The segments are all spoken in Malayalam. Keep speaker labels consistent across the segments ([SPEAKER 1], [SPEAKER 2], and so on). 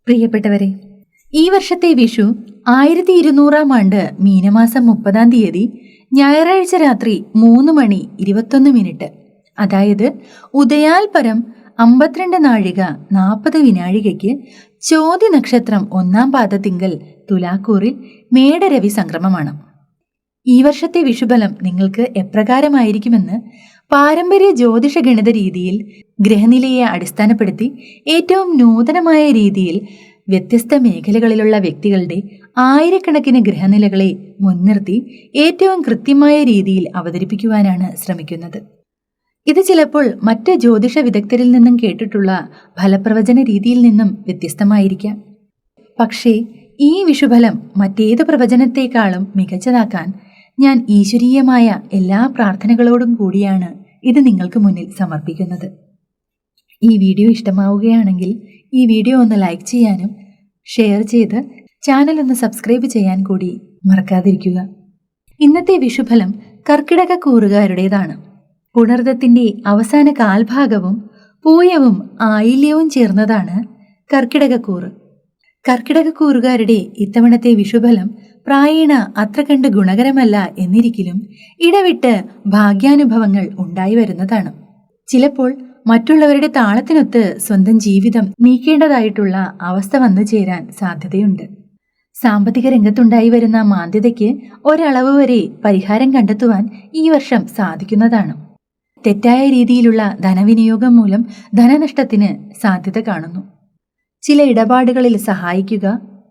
[SPEAKER 1] പ്രിയപ്പെട്ടവരെ, ഈ വർഷത്തെ വിഷു 1200 ആണ്ട് മീനമാസം 30 ഞായറാഴ്ച രാത്രി 3:21, അതായത് ഉദയാൽ പരം 52 നാഴിക 40 വിനാഴികയ്ക്ക് ചോതി നക്ഷത്രം 1-ാം പാദത്തിങ്കൽ തുലാക്കൂറിൽ മേടരവി സംക്രമമാണ്. ഈ വർഷത്തെ വിഷുബലം നിങ്ങൾക്ക് എപ്രകാരമായിരിക്കുമെന്ന് പാരമ്പര്യ ജ്യോതിഷ ഗണിത രീതിയിൽ ഗ്രഹനിലയെ അടിസ്ഥാനപ്പെടുത്തി ഏറ്റവും നൂതനമായ രീതിയിൽ വ്യത്യസ്ത മേഖലകളിലുള്ള വ്യക്തികളുടെ ആയിരക്കണക്കിന് ഗ്രഹനിലകളെ മുൻനിർത്തി ഏറ്റവും കൃത്യമായ രീതിയിൽ അവതരിപ്പിക്കുവാനാണ് ശ്രമിക്കുന്നത്. ഇത് ചിലപ്പോൾ മറ്റ് ജ്യോതിഷ വിദഗ്ധരിൽ നിന്നും കേട്ടിട്ടുള്ള ഫലപ്രവചന രീതിയിൽ നിന്നും വ്യത്യസ്തമായിരിക്കാം. പക്ഷേ ഈ വിഷുഫലം മറ്റേത് പ്രവചനത്തെക്കാളും മികച്ചതാക്കാൻ ഞാൻ ഈശ്വരീയമായ എല്ലാ പ്രാർത്ഥനകളോടും കൂടിയാണ് ഇത് നിങ്ങൾക്ക് മുന്നിൽ സമർപ്പിക്കുന്നത്. ഈ വീഡിയോ ഇഷ്ടമാവുകയാണെങ്കിൽ ഈ വീഡിയോ ഒന്ന് ലൈക്ക് ചെയ്യാനും ഷെയർ ചെയ്ത് ചാനൽ ഒന്ന് സബ്സ്ക്രൈബ് ചെയ്യാൻ കൂടി മറക്കാതിരിക്കുക. ഇന്നത്തെ വിഷുഫലം കർക്കിടക കൂറുകാരുടേതാണ്. പുണർദത്തിന്റെ അവസാന കാൽഭാഗവും പൂയവും ആയില്യവും ചേർന്നതാണ് കർക്കിടകക്കൂറ്. കർക്കിടകക്കൂറുകാരുടെ ഇത്തവണത്തെ വിഷുഫലം പ്രായേണ അത്ര കണ്ട് ഗുണകരമല്ല എന്നിരിക്കലും ഇടവിട്ട് ഭാഗ്യാനുഭവങ്ങൾ ഉണ്ടായി വരുന്നതാണ്. ചിലപ്പോൾ മറ്റുള്ളവരുടെ താളത്തിനൊത്ത് സ്വന്തം ജീവിതം നീക്കേണ്ടതായിട്ടുള്ള അവസ്ഥ വന്നു ചേരാൻ സാധ്യതയുണ്ട്. സാമ്പത്തിക രംഗത്തുണ്ടായി വരുന്ന മാന്ദ്യതയ്ക്ക് ഒരളവ് വരെ പരിഹാരം കണ്ടെത്തുവാൻ ഈ വർഷം സാധിക്കുന്നതാണ്. തെറ്റായ രീതിയിലുള്ള ധനവിനിയോഗം മൂലം ധനനഷ്ടത്തിന് സാധ്യത കാണുന്നു. ചില ഇടപാടുകളിൽ സഹായിക്കുക,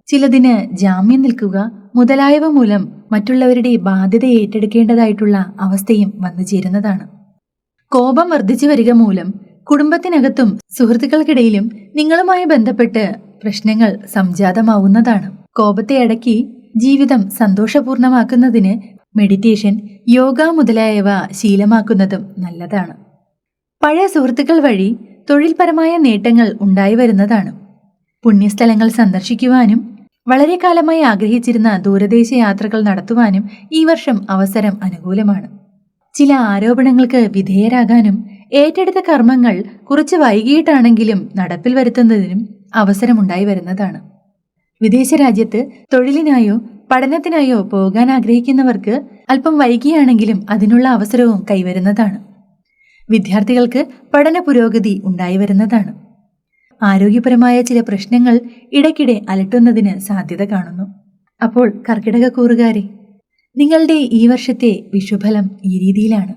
[SPEAKER 1] ചിലതിന് ജാമ്യം നിൽക്കുക മുതലായവ മൂലം മറ്റുള്ളവരുടെ ബാധ്യത ഏറ്റെടുക്കേണ്ടതായിട്ടുള്ള അവസ്ഥയും വന്നു ചേരുന്നതാണ്. കോപം വർദ്ധിച്ചു വരിക മൂലം കുടുംബത്തിനകത്തും സുഹൃത്തുക്കൾക്കിടയിലും നിങ്ങളുമായി ബന്ധപ്പെട്ട് പ്രശ്നങ്ങൾ സംജാതമാവുന്നതാണ്. കോപത്തെ അടക്കി ജീവിതം സന്തോഷപൂർണമാക്കുന്നതിന് മെഡിറ്റേഷൻ, യോഗ മുതലായവ ശീലമാക്കുന്നതും നല്ലതാണ്. പഴയ സുഹൃത്തുക്കൾ വഴി തൊഴിൽപരമായ നേട്ടങ്ങൾ ഉണ്ടായി വരുന്നതാണ്. പുണ്യസ്ഥലങ്ങൾ സന്ദർശിക്കുവാനും വളരെ കാലമായി ആഗ്രഹിച്ചിരുന്ന ദൂരദേശ യാത്രകൾ നടത്തുവാനും ഈ വർഷം അവസരം അനുകൂലമാണ്. ചില ആരോപണങ്ങൾക്ക് വിധേയരാകാനും ഏറ്റെടുത്ത കർമ്മങ്ങൾ കുറച്ച് വൈകിട്ടാണെങ്കിലും നടപ്പിൽ വരുത്തുന്നതിനും അവസരമുണ്ടായി വരുന്നതാണ്. വിദേശ രാജ്യത്ത് തൊഴിലിനായോ പഠനത്തിനായോ പോകാൻ ആഗ്രഹിക്കുന്നവർക്ക് അല്പം വൈകിയാണെങ്കിലും അതിനുള്ള അവസരവും കൈവരുന്നതാണ്. വിദ്യാർത്ഥികൾക്ക് പഠന പുരോഗതി ഉണ്ടായി വരുന്നതാണ്. ആരോഗ്യപരമായ ചില പ്രശ്നങ്ങൾ ഇടയ്ക്കിടെ അലട്ടുന്നതിന് സാധ്യത കാണുന്നു. അപ്പോൾ കർക്കിടകക്കൂറുകാരെ, നിങ്ങളുടെ ഈ വർഷത്തെ വിഷുഫലം ഈ രീതിയിലാണ്.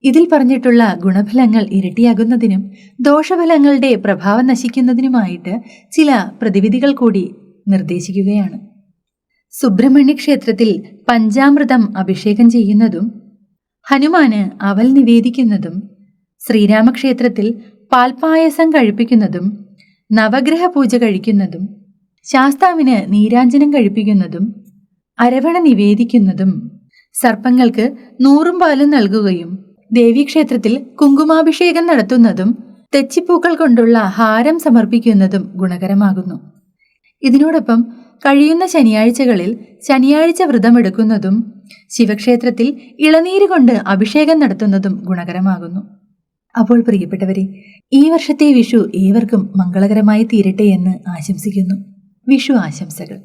[SPEAKER 1] ഇതിൽ പറഞ്ഞിട്ടുള്ള ഗുണഫലങ്ങൾ ഇരട്ടിയാകുന്നതിനും ദോഷഫലങ്ങളുടെ പ്രഭാവം നശിക്കുന്നതിനുമായിട്ട് ചില പ്രതിവിധികൾ കൂടി നിർദ്ദേശിക്കുകയാണ്. സുബ്രഹ്മണ്യ ക്ഷേത്രത്തിൽ പഞ്ചാമൃതം അഭിഷേകം ചെയ്യുന്നതും ഹനുമാന് അവൽ നിവേദിക്കുന്നതും ശ്രീരാമക്ഷേത്രത്തിൽ പാൽപായസം കഴിപ്പിക്കുന്നതും നവഗ്രഹ പൂജ കഴിക്കുന്നതും ശാസ്താവിന് നീരാഞ്ജനം കഴിപ്പിക്കുന്നതും അരവണ നിവേദിക്കുന്നതും സർപ്പങ്ങൾക്ക് 100 പാലും നൽകുകയും ദേവീക്ഷേത്രത്തിൽ കുങ്കുമാഭിഷേകം നടത്തുന്നതും തെച്ചിപ്പൂക്കൾ കൊണ്ടുള്ള ഹാരം സമർപ്പിക്കുന്നതും ഗുണകരമാകുന്നു. ഇതിനോടൊപ്പം കഴിയുന്ന ശനിയാഴ്ചകളിൽ ശനിയാഴ്ച വ്രതമെടുക്കുന്നതും ശിവക്ഷേത്രത്തിൽ ഇളനീര് കൊണ്ട് അഭിഷേകം നടത്തുന്നതും ഗുണകരമാകുന്നു. അപ്പോൾ പ്രിയപ്പെട്ടവരെ, ഈ വർഷത്തെ വിഷു ഏവർക്കും മംഗളകരമായി തീരട്ടെ എന്ന് ആശംസിക്കുന്നു. വിഷു ആശംസകൾ.